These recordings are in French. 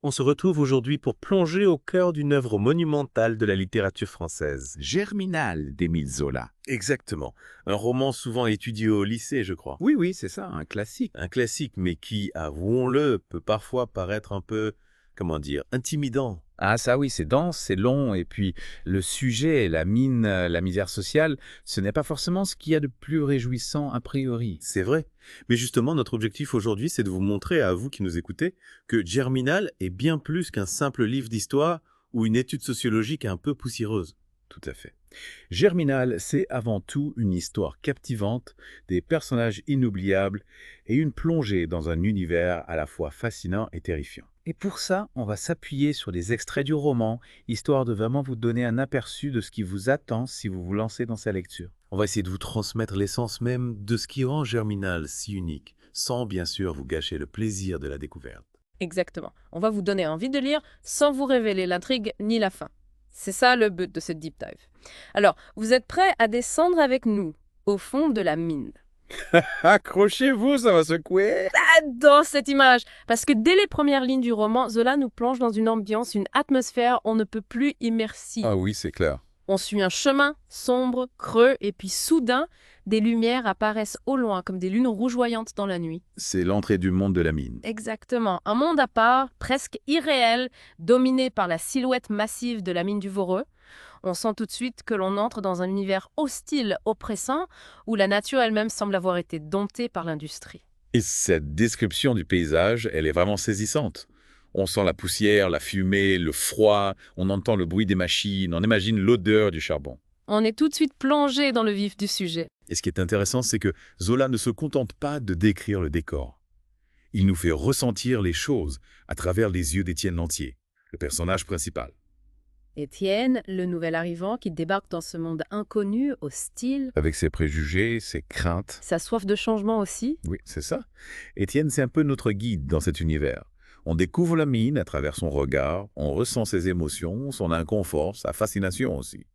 On se retrouve aujourd'hui pour plonger au cœur d'une œuvre monumentale de la littérature française. Germinal d'Émile Zola. Exactement. Un roman souvent étudié au lycée, je crois. Oui, oui, c'est ça, un classique. Un classique, mais qui, avouons-le, peut parfois paraître un peu, comment dire, intimidant. Ah ça oui, c'est dense, c'est long, et puis le sujet, la mine, la misère sociale, ce n'est pas forcément ce qu'il y a de plus réjouissant a priori. C'est vrai. Mais justement, notre objectif aujourd'hui, c'est de vous montrer, à vous qui nous écoutez, que Germinal est bien plus qu'un simple livre d'histoire ou une étude sociologique un peu poussiéreuse. Tout à fait. Germinal, c'est avant tout une histoire captivante, des personnages inoubliables et une plongée dans un univers à la fois fascinant et terrifiant. Et pour ça, on va s'appuyer sur des extraits du roman, histoire de vraiment vous donner un aperçu de ce qui vous attend si vous vous lancez dans sa lecture. On va essayer de vous transmettre l'essence même de ce qui rend Germinal si unique, sans bien sûr vous gâcher le plaisir de la découverte. Exactement. On va vous donner envie de lire sans vous révéler l'intrigue ni la fin. C'est ça le but de ce deep dive. Alors, vous êtes prêts à descendre avec nous au fond de la mine? Accrochez-vous, ça va secouer. J'adore cette image parce que dès les premières lignes du roman, Zola nous plonge dans une ambiance, une atmosphère on ne peut plus immersive. Ah oui, c'est clair. On suit un chemin sombre, creux, et puis soudain, des lumières apparaissent au loin comme des lunes rougeoyantes dans la nuit. C'est l'entrée du monde de la mine. Exactement. Un monde à part, presque irréel, dominé par la silhouette massive de la mine du Voreux. On sent tout de suite que l'on entre dans un univers hostile, oppressant, où la nature elle-même semble avoir été domptée par l'industrie. Et cette description du paysage, elle est vraiment saisissante. On sent la poussière, la fumée, le froid, on entend le bruit des machines, on imagine l'odeur du charbon. On est tout de suite plongé dans le vif du sujet. Et ce qui est intéressant, c'est que Zola ne se contente pas de décrire le décor. Il nous fait ressentir les choses à travers les yeux d'Étienne Lantier, le personnage principal. Étienne, le nouvel arrivant qui débarque dans ce monde inconnu, hostile, Avec ses préjugés, ses craintes. sa soif de changement aussi. Oui, c'est ça. Étienne, c'est un peu notre guide dans cet univers. On découvre la mine à travers son regard, on ressent ses émotions, son inconfort, sa fascination aussi.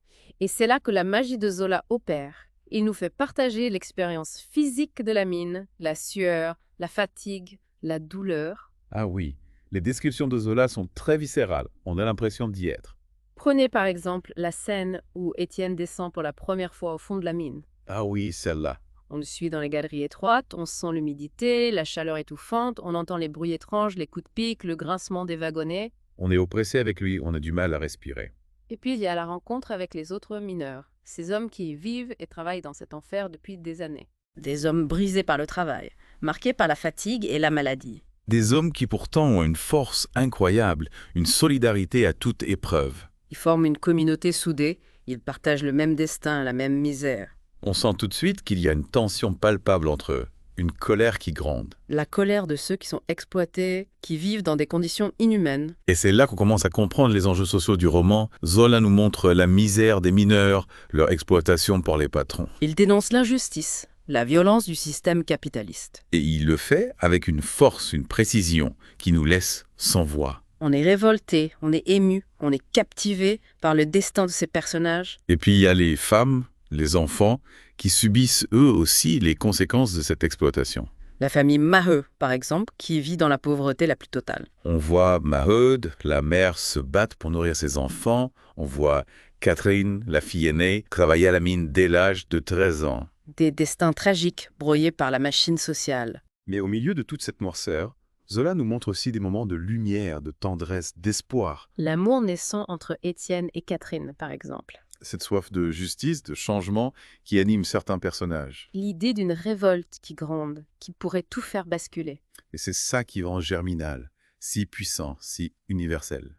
Et c'est là que la magie de Zola opère. Il nous fait partager l'expérience physique de la mine, la sueur, la fatigue, la douleur. Ah oui, les descriptions de Zola sont très viscérales, on a l'impression d'y être. Prenez par exemple la scène où Étienne descend pour la première fois au fond de la mine. Ah oui, celle-là. On le suit dans les galeries étroites, on sent l'humidité, la chaleur étouffante, on entend les bruits étranges, les coups de pic, le grincement des wagonnets. On est oppressé avec lui, on a du mal à respirer. Et puis il y a la rencontre avec les autres mineurs, ces hommes qui y vivent et travaillent dans cet enfer depuis des années. Des hommes brisés par le travail, marqués par la fatigue et la maladie. Des hommes qui pourtant ont une force incroyable, une solidarité à toute épreuve. Ils forment une communauté soudée, ils partagent le même destin, la même misère. On sent tout de suite qu'il y a une tension palpable entre eux, une colère qui gronde. La colère de ceux qui sont exploités, qui vivent dans des conditions inhumaines. Et c'est là qu'on commence à comprendre les enjeux sociaux du roman. Zola nous montre la misère des mineurs, leur exploitation par les patrons. Ils dénoncent l'injustice, la violence du système capitaliste. Et il le fait avec une force, une précision qui nous laisse sans voix. On est révolté, on est ému, on est captivé par le destin de ces personnages. Et puis il y a les femmes, les enfants, qui subissent eux aussi les conséquences de cette exploitation. La famille Maheu, par exemple, qui vit dans la pauvreté la plus totale. On voit Maheude, la mère, se battre pour nourrir ses enfants. On voit Catherine, la fille aînée, travailler à la mine dès l'âge de 13 ans. Des destins tragiques broyés par la machine sociale. Mais au milieu de toute cette noirceur, Zola nous montre aussi des moments de lumière, de tendresse, d'espoir. L'amour naissant entre Étienne et Catherine, par exemple. Cette soif de justice, de changement qui anime certains personnages. L'idée d'une révolte qui gronde, qui pourrait tout faire basculer. Et c'est ça qui rend Germinal si puissant, si universel.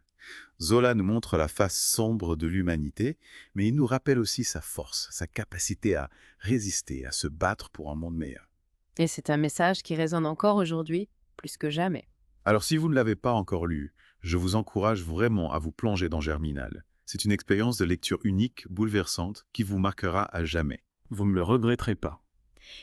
Zola nous montre la face sombre de l'humanité, mais il nous rappelle aussi sa force, sa capacité à résister, à se battre pour un monde meilleur. Et c'est un message qui résonne encore aujourd'hui, plus que jamais. Alors si vous ne l'avez pas encore lu, je vous encourage vraiment à vous plonger dans Germinal. C'est une expérience de lecture unique, bouleversante, qui vous marquera à jamais. Vous ne le regretterez pas.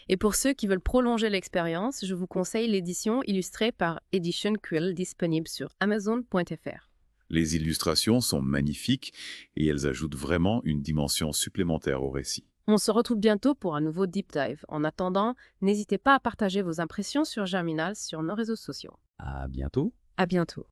Et pour ceux qui veulent prolonger l'expérience, je vous conseille l'édition illustrée par Edition Quill disponible sur Amazon.fr. Les illustrations sont magnifiques et elles ajoutent vraiment une dimension supplémentaire au récit. On se retrouve bientôt pour un nouveau Deep Dive. En attendant, n'hésitez pas à partager vos impressions sur Germinal sur nos réseaux sociaux. À bientôt. À bientôt.